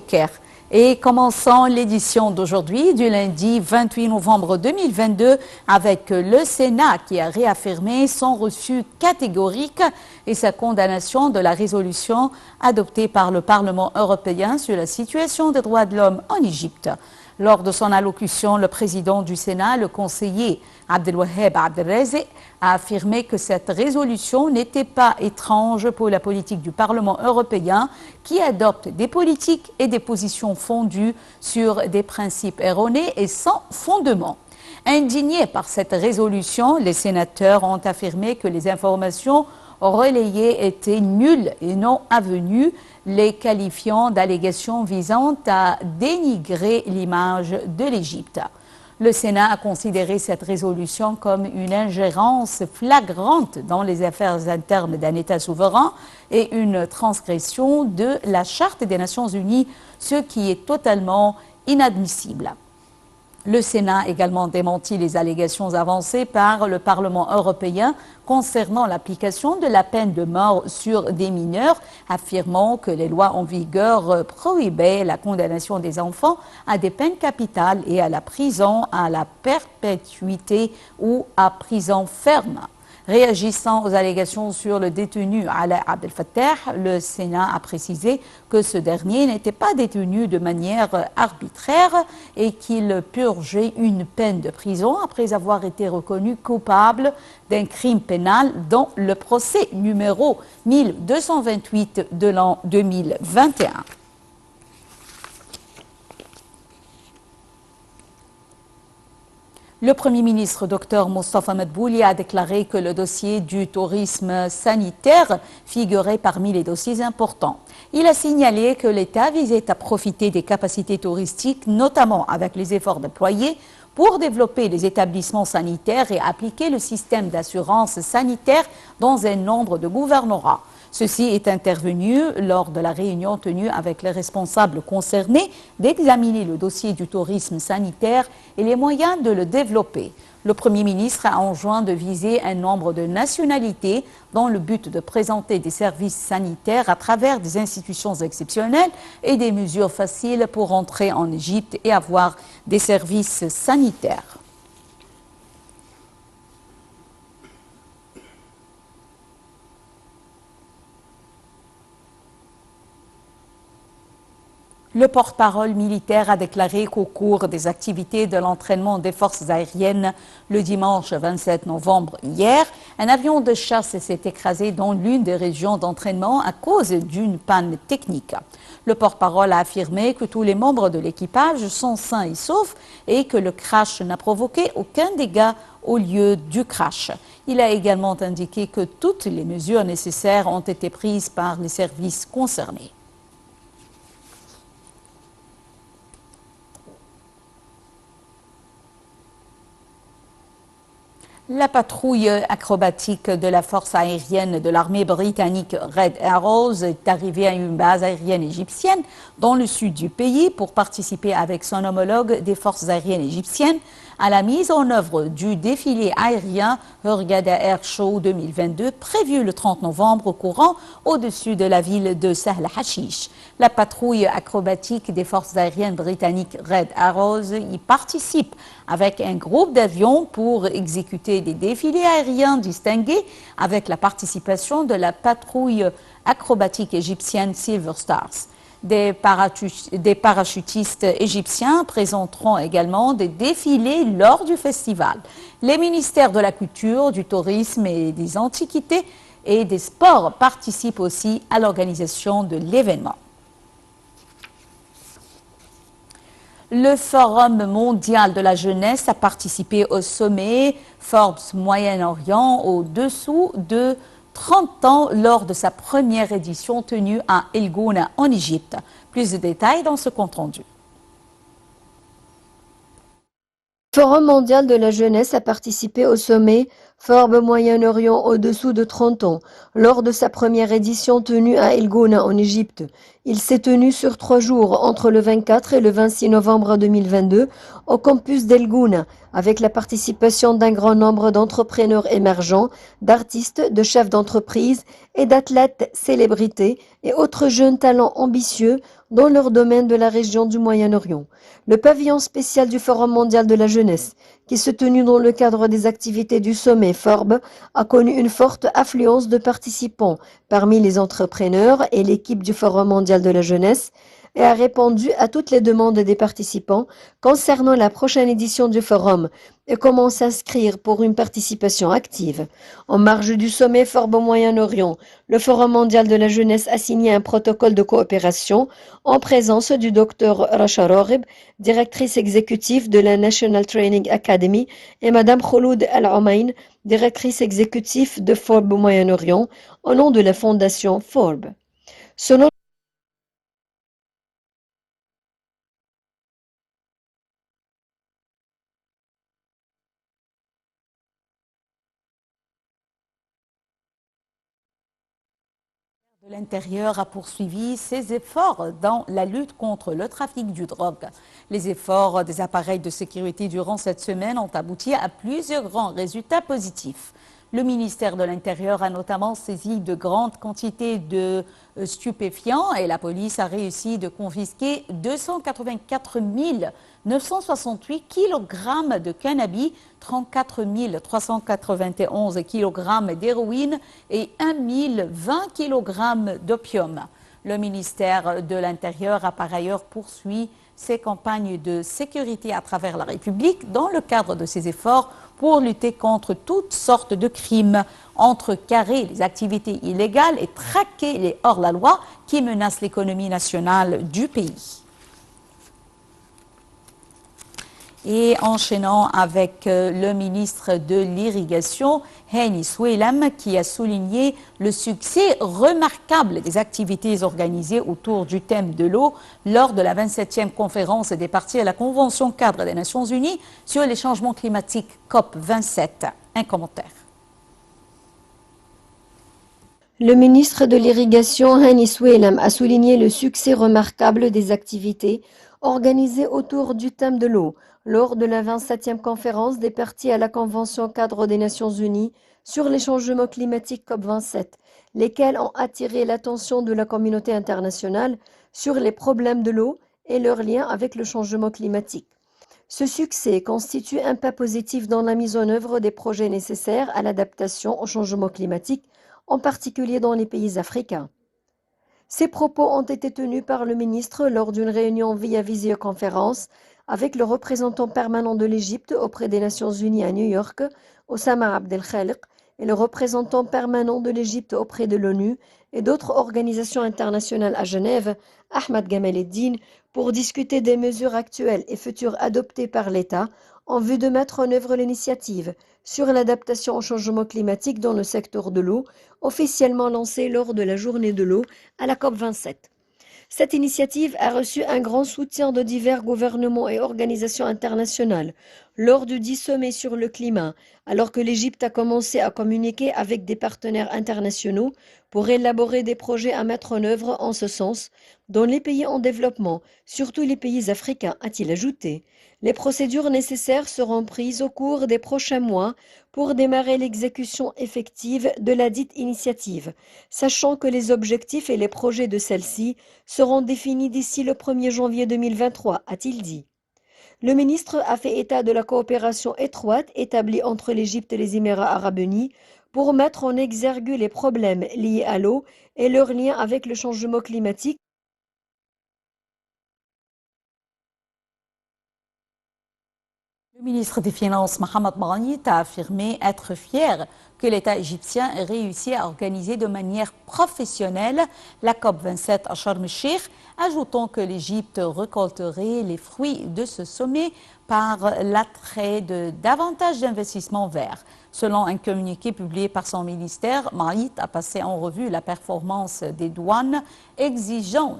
Caire. Et commençons l'édition d'aujourd'hui, du lundi 28 novembre 2022, avec le Sénat qui a réaffirmé son refus catégorique et sa condamnation de la résolution adoptée par le Parlement européen sur la situation des droits de l'homme en Égypte. Lors de son allocution, le président du Sénat, le conseiller Abdelwaheb Abdelrazek, a affirmé que cette résolution n'était pas étrange pour la politique du Parlement européen qui adopte des politiques et des positions fondues sur des principes erronés et sans fondement. Indignés par cette résolution, les sénateurs ont affirmé que les informations relayées étaient nulles et non avenues, les qualifiant d'allégations visant à dénigrer l'image de l'Égypte. Le Sénat a considéré cette résolution comme une ingérence flagrante dans les affaires internes d'un État souverain et une transgression de la Charte des Nations Unies, ce qui est totalement inadmissible. Le Sénat a également démenti les allégations avancées par le Parlement européen concernant l'application de la peine de mort sur des mineurs, affirmant que les lois en vigueur prohibaient la condamnation des enfants à des peines capitales et à la prison à la perpétuité ou à prison ferme. Réagissant aux allégations sur le détenu Alaa Abdel Fattah, le Sénat a précisé que ce dernier n'était pas détenu de manière arbitraire et qu'il purgeait une peine de prison après avoir été reconnu coupable d'un crime pénal dans le procès numéro 1228 de l'an 2021. Le Premier ministre Dr Mostafa Madbouli a déclaré que le dossier du tourisme sanitaire figurait parmi les dossiers importants. Il a signalé que l'État visait à profiter des capacités touristiques, notamment avec les efforts déployés, pour développer les établissements sanitaires et appliquer le système d'assurance sanitaire dans un nombre de gouvernorats. Ceci est intervenu lors de la réunion tenue avec les responsables concernés d'examiner le dossier du tourisme sanitaire et les moyens de le développer. Le Premier ministre a enjoint de viser un nombre de nationalités dans le but de présenter des services sanitaires à travers des institutions exceptionnelles et des mesures faciles pour entrer en Égypte et avoir des services sanitaires. Le porte-parole militaire a déclaré qu'au cours des activités de l'entraînement des forces aériennes le dimanche 27 novembre hier, un avion de chasse s'est écrasé dans l'une des régions d'entraînement à cause d'une panne technique. Le porte-parole a affirmé que tous les membres de l'équipage sont sains et saufs et que le crash n'a provoqué aucun dégât au lieu du crash. Il a également indiqué que toutes les mesures nécessaires ont été prises par les services concernés. La patrouille acrobatique de la force aérienne de l'armée britannique Red Arrows est arrivée à une base aérienne égyptienne dans le sud du pays pour participer avec son homologue des forces aériennes égyptiennes à la mise en œuvre du défilé aérien Hurghada Air Show 2022 prévu le 30 novembre courant au-dessus de la ville de Sahl Hashish. La patrouille acrobatique des forces aériennes britanniques Red Arrows y participe avec un groupe d'avions pour exécuter des défilés aériens distingués avec la participation de la patrouille acrobatique égyptienne Silver Stars. Des parachutistes égyptiens présenteront également des défilés lors du festival. Les ministères de la Culture, du Tourisme et des Antiquités et des Sports participent aussi à l'organisation de l'événement. Le Forum mondial de la jeunesse a participé au sommet Forbes Moyen-Orient au-dessous de 30 ans lors de sa première édition tenue à El Gouna en Égypte. Plus de détails dans ce compte-rendu. Le Forum mondial de la jeunesse a participé au sommet Forbes Moyen-Orient au-dessous de 30 ans lors de sa première édition tenue à El Gouna en Égypte. Il s'est tenu sur 3 jours entre le 24 et le 26 novembre 2022 au campus d'El Gouna, avec la participation d'un grand nombre d'entrepreneurs émergents, d'artistes, de chefs d'entreprise et d'athlètes célébrités et autres jeunes talents ambitieux dans leur domaine de la région du Moyen-Orient. Le pavillon spécial du Forum mondial de la jeunesse, qui se tenu dans le cadre des activités du sommet Forbes, a connu une forte affluence de participants parmi les entrepreneurs et l'équipe du Forum mondial de la jeunesse et a répondu à toutes les demandes des participants concernant la prochaine édition du forum et comment s'inscrire pour une participation active. En marge du sommet Forbes au Moyen-Orient, le Forum mondial de la jeunesse a signé un protocole de coopération en présence du Dr Rasha Roghib, directrice exécutive de la National Training Academy, et Madame Khouloud Al-Omain, directrice exécutive de Forbes au Moyen-Orient, au nom de la fondation Forbes. Selon de l'Intérieur a poursuivi ses efforts dans la lutte contre le trafic du drogue. Les efforts des appareils de sécurité durant cette semaine ont abouti à plusieurs grands résultats positifs. Le ministère de l'Intérieur a notamment saisi de grandes quantités de stupéfiants et la police a réussi de confisquer 284 968 kg de cannabis, 34 391 kg d'héroïne et 1 020 kg d'opium. Le ministère de l'Intérieur a par ailleurs poursuivi ses campagnes de sécurité à travers la République dans le cadre de ses efforts pour lutter contre toutes sortes de crimes, contrecarrer les activités illégales et traquer les hors-la-loi qui menacent l'économie nationale du pays. Et enchaînant avec le ministre de l'Irrigation, Hani Soueilam, qui a souligné le succès remarquable des activités organisées autour du thème de l'eau lors de la 27e conférence des parties à la Convention cadre des Nations Unies sur les changements climatiques COP27. Un commentaire. Le ministre de l'Irrigation, Hani Soueilam, a souligné le succès remarquable des activités organisées autour du thème de l'eau lors de la 27e conférence des parties à la Convention cadre des Nations Unies sur les changements climatiques COP27, lesquelles ont attiré l'attention de la communauté internationale sur les problèmes de l'eau et leurs liens avec le changement climatique. Ce succès constitue un pas positif dans la mise en œuvre des projets nécessaires à l'adaptation au changement climatique, en particulier dans les pays africains. Ces propos ont été tenus par le ministre lors d'une réunion via visioconférence avec le représentant permanent de l'Égypte auprès des Nations Unies à New York, Oussama Abdel Khaliq, et le représentant permanent de l'Égypte auprès de l'ONU et d'autres organisations internationales à Genève, Ahmad Gamal Eddine, pour discuter des mesures actuelles et futures adoptées par l'État en vue de mettre en œuvre l'initiative sur l'adaptation au changement climatique dans le secteur de l'eau, officiellement lancée lors de la journée de l'eau à la COP27. Cette initiative a reçu un grand soutien de divers gouvernements et organisations internationales lors du 10 sommet sur le climat, alors que l'Égypte a commencé à communiquer avec des partenaires internationaux pour élaborer des projets à mettre en œuvre en ce sens dans les pays en développement, surtout les pays africains, a-t-il ajouté. Les procédures nécessaires seront prises au cours des prochains mois pour démarrer l'exécution effective de la dite initiative, sachant que les objectifs et les projets de celle-ci seront définis d'ici le 1er janvier 2023, a-t-il dit. Le ministre a fait état de la coopération étroite établie entre l'Égypte et les Émirats arabes unis pour mettre en exergue les problèmes liés à l'eau et leurs liens avec le changement climatique. Le ministre des Finances, Mohamed Marani, a affirmé être fier que l'État égyptien ait réussi à organiser de manière professionnelle la COP27 à Sharm el-Sheikh, ajoutant que l'Égypte récolterait les fruits de ce sommet par l'attrait de davantage d'investissements verts. Selon un communiqué publié par son ministère, Marani a passé en revue la performance des douanes, exigeant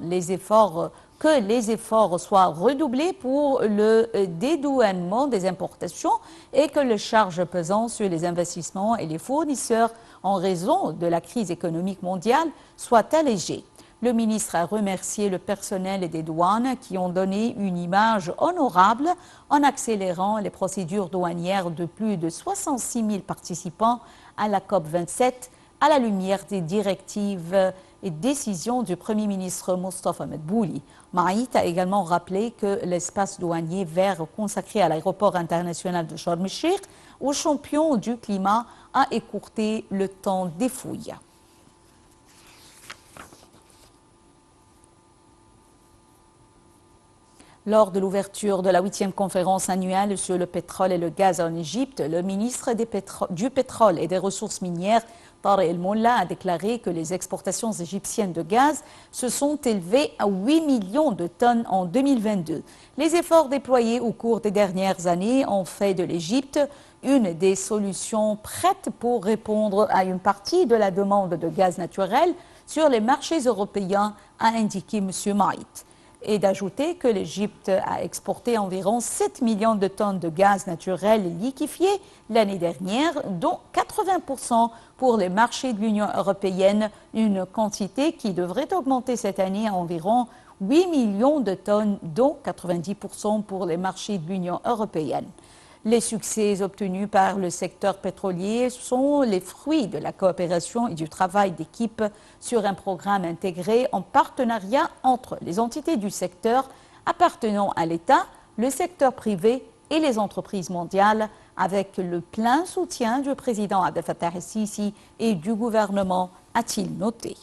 que les efforts soient redoublés pour le dédouanement des importations et que les charges pesant sur les investissements et les fournisseurs en raison de la crise économique mondiale soient allégées. Le ministre a remercié le personnel des douanes qui ont donné une image honorable en accélérant les procédures douanières de plus de 66 000 participants à la COP27 à la lumière des directives et décisions du Premier ministre Moustapha Medbouli. Maït a également rappelé que l'espace douanier vert consacré à l'aéroport international de Sharm el-Sheikh aux champions du climat a écourté le temps des fouilles. Lors de l'ouverture de la 8e conférence annuelle sur le pétrole et le gaz en Égypte, le ministre du pétrole et des ressources minières, Tarek El-Molla, a déclaré que les exportations égyptiennes de gaz se sont élevées à 8 millions de tonnes en 2022. Les efforts déployés au cours des dernières années ont fait de l'Égypte une des solutions prêtes pour répondre à une partie de la demande de gaz naturel sur les marchés européens, a indiqué M. Maït. Et d'ajouter que l'Égypte a exporté environ 7 millions de tonnes de gaz naturel liquéfié l'année dernière, dont 80% pour les marchés de l'Union européenne, une quantité qui devrait augmenter cette année à environ 8 millions de tonnes, dont 90% pour les marchés de l'Union européenne. Les succès obtenus par le secteur pétrolier sont les fruits de la coopération et du travail d'équipe sur un programme intégré en partenariat entre les entités du secteur appartenant à l'État, le secteur privé et les entreprises mondiales, avec le plein soutien du président Abdel Fattah el-Sisi et du gouvernement, a-t-il noté.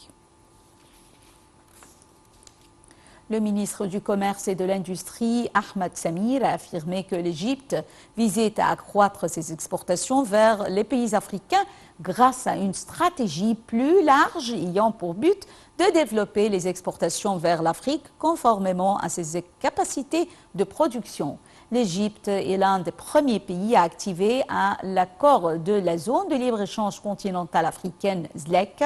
Le ministre du Commerce et de l'Industrie, Ahmed Samir, a affirmé que l'Égypte visait à accroître ses exportations vers les pays africains grâce à une stratégie plus large ayant pour but de développer les exportations vers l'Afrique conformément à ses capacités de production. L'Égypte est l'un des premiers pays à activer l'accord de la zone de libre-échange continentale africaine, ZLEC,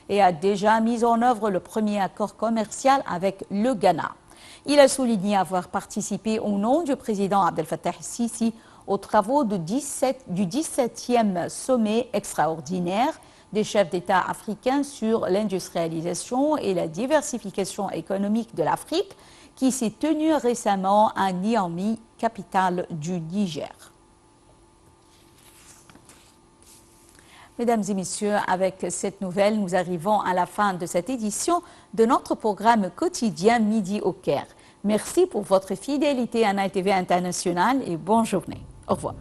et a déjà mis en œuvre le premier accord commercial avec le Ghana. Il a souligné avoir participé au nom du président Abdel Fattah el-Sisi aux travaux du 17e sommet extraordinaire des chefs d'État africains sur l'industrialisation et la diversification économique de l'Afrique qui s'est tenu récemment à Niamey, capitale du Niger. Mesdames et messieurs, avec cette nouvelle, nous arrivons à la fin de cette édition de notre programme quotidien Midi au Caire. Merci pour votre fidélité à Nile TV International et bonne journée. Au revoir.